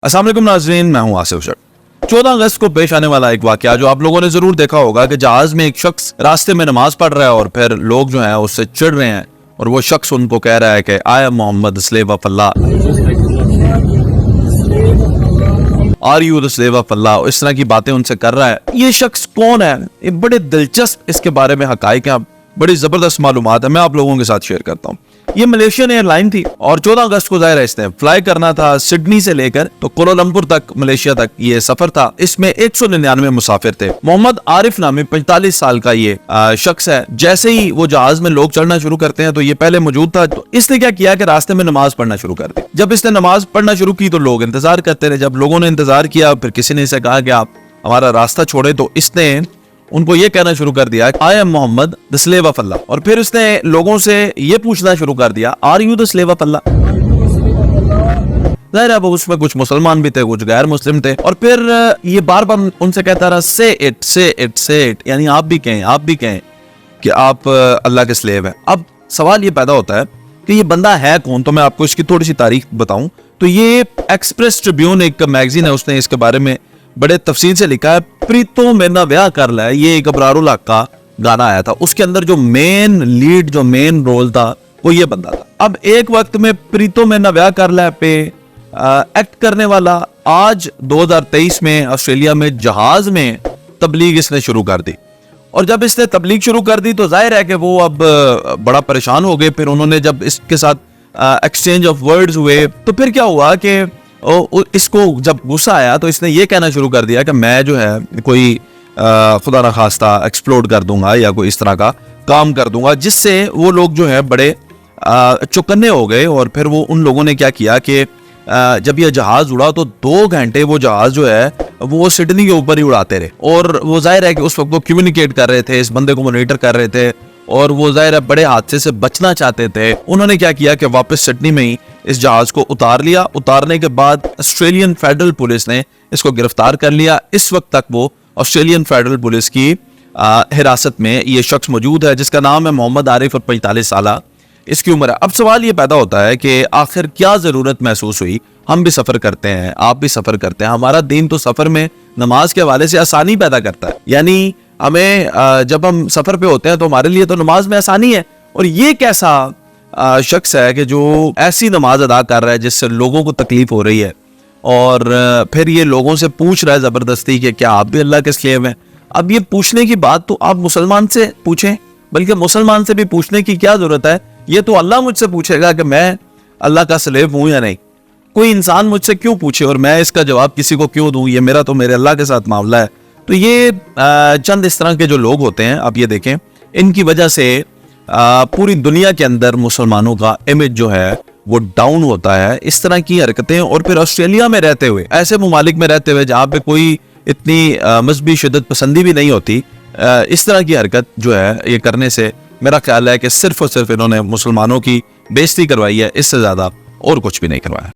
अस्सलाम वालेकुम नाज़रीन, मैं हूं आसिफ शक। 14 अगस्त को पेश आने वाला एक वाकया जो आप लोगों ने जरूर देखा होगा कि जहाज में एक शख्स रास्ते में नमाज पढ़ रहा है और फिर लोग जो हैं उससे चिढ़ रहे हैं और वो शख्स उनको कह रहा है कि I am Muhammad slave of Allah, are you the slave of Allah, इस तरह की बातें उनसे कर रहा है। ये शख्स कौन है? ये बड़े दिलचस्प इसके बारे में हकाइक हैं, बड़ी जबरदस्त मालूमात है, मैं आप लोगों के साथ शेयर करता हूँ। ये मलेशियन एयरलाइन थी और 14 अगस्त को जाहिर है इसने फ्लाई करना था सिडनी से लेकर तो कोलालमपुर तक, मलेशिया तक ये सफर था। इसमें 199 मुसाफिर थे। मोहम्मद आरिफ नामी 45 साल का ये शख्स है। जैसे ही वो जहाज में लोग चढ़ना शुरू करते हैं तो ये पहले मौजूद था। तो इसने क्या किया कि रास्ते में नमाज पढ़ना शुरू कर दी। जब इसने नमाज पढ़ना शुरू की तो लोग इंतजार करते रहे। जब लोगों ने इंतजार किया फिर किसी ने इसे कहा कि आप हमारा रास्ता छोड़े, तो इसने उनको ये कहना शुरू कर दिया I am Muhammad the slave of Allah. और फिर उसने लोगों से ये पूछना शुरू कर दिया are you the slave of Allah. जाहिर है उसमें कुछ मुसलमान भी थे, कुछ गैर मुस्लिम थे। और फिर ये बार बार उनसे कहता रहा से इट से इट से इट, यानी आप भी कहें कि आप अल्लाह के स्लेव हैं। अब सवाल ये पैदा होता है कि ये बंदा है कौन। तो मैं आपको इसकी थोड़ी सी तारीख बताऊं तो ये एक्सप्रेस ट्रिब्यून एक मैगजीन है, उसने इसके बारे में बड़े तफसील से लिखा है। प्रीतो मेरा ब्याह कर ला है, ये एक अबरारुल हक का गाना आया था, उसके अंदर जो मेन लीड, जो मेन रोल था वो ये बंदा था। अब एक वक्त में प्रीतो मेरा ब्याह कर ला पे एक्ट करने वाला आज 2023 में ऑस्ट्रेलिया में जहाज में तबलीग इसने शुरू कर दी। और जब इसने तबलीग शुरू कर दी तो जाहिर है कि वो अब बड़ा परेशान हो गए। फिर उन्होंने जब इसके साथ एक्सचेंज ऑफ वर्ड्स हुए तो फिर क्या हुआ कि इसको जब गुस्सा आया तो इसने ये कहना शुरू कर दिया कि मैं जो है कोई खुदा न खास्ता एक्सप्लोड कर दूंगा या कोई इस तरह का काम कर दूंगा, जिससे वो लोग जो है बड़े चौकन्ने हो गए। और फिर वो उन लोगों ने क्या किया कि जब ये जहाज उड़ा तो 2 घंटे वो जहाज जो है वो सिडनी के ऊपर ही उड़ाते रहे। और वो जाहिर है कि उस वक्त वो कम्युनिकेट कर रहे थे, इस बंदे को मॉनिटर कर रहे थे और वो जाहिर है बड़े हादसे से बचना चाहते थे। उन्होंने क्या किया कि वापस सिडनी में ही इस जहाज को उतार लिया। उतारने के बाद ऑस्ट्रेलियन फेडरल पुलिस ने इसको गिरफ्तार कर लिया। इस वक्त तक वो ऑस्ट्रेलियन फेडरल पुलिस की हिरासत में ये शख्स मौजूद है, जिसका नाम है मोहम्मद आरिफ और 45 साल इसकी उम्र है। अब सवाल ये पैदा होता है कि आखिर क्या जरूरत महसूस हुई? हम भी सफर करते हैं, आप भी सफर करते हैं, हमारा दीन तो सफर में नमाज के हवाले से आसानी पैदा करता है। यानी हमें जब हम सफर पे होते हैं तो हमारे लिए तो नमाज में आसानी है। और ये कैसा शख्स है कि जो ऐसी नमाज अदा कर रहा है जिससे लोगों को तकलीफ हो रही है और फिर ये लोगों से पूछ रहा है जबरदस्ती कि क्या आप भी अल्लाह के स्लेव हैं। अब ये पूछने की बात तो आप मुसलमान से पूछें, बल्कि मुसलमान से भी पूछने की क्या जरूरत है? ये तो अल्लाह मुझसे पूछेगा कि मैं अल्लाह का स्लेव हूं या नहीं। कोई इंसान मुझसे क्यों पूछे और मैं इसका जवाब किसी को क्यों दूं? ये मेरा तो मेरे अल्लाह के साथ मामला है। तो ये चंद इस तरह के जो लोग होते हैं, आप ये देखें, इनकी वजह से पूरी दुनिया के अंदर मुसलमानों का इमेज जो है वो डाउन होता है। इस तरह की हरकतें, और फिर ऑस्ट्रेलिया में रहते हुए, ऐसे ममालिक में रहते हुए जहाँ पे कोई इतनी मजहबी शिद्दत पसंदी भी नहीं होती, इस तरह की हरकत जो है ये करने से मेरा ख्याल है कि सिर्फ और सिर्फ इन्होंने मुसलमानों की बेइज्जती करवाई है, इससे ज्यादा और कुछ भी नहीं करवाया।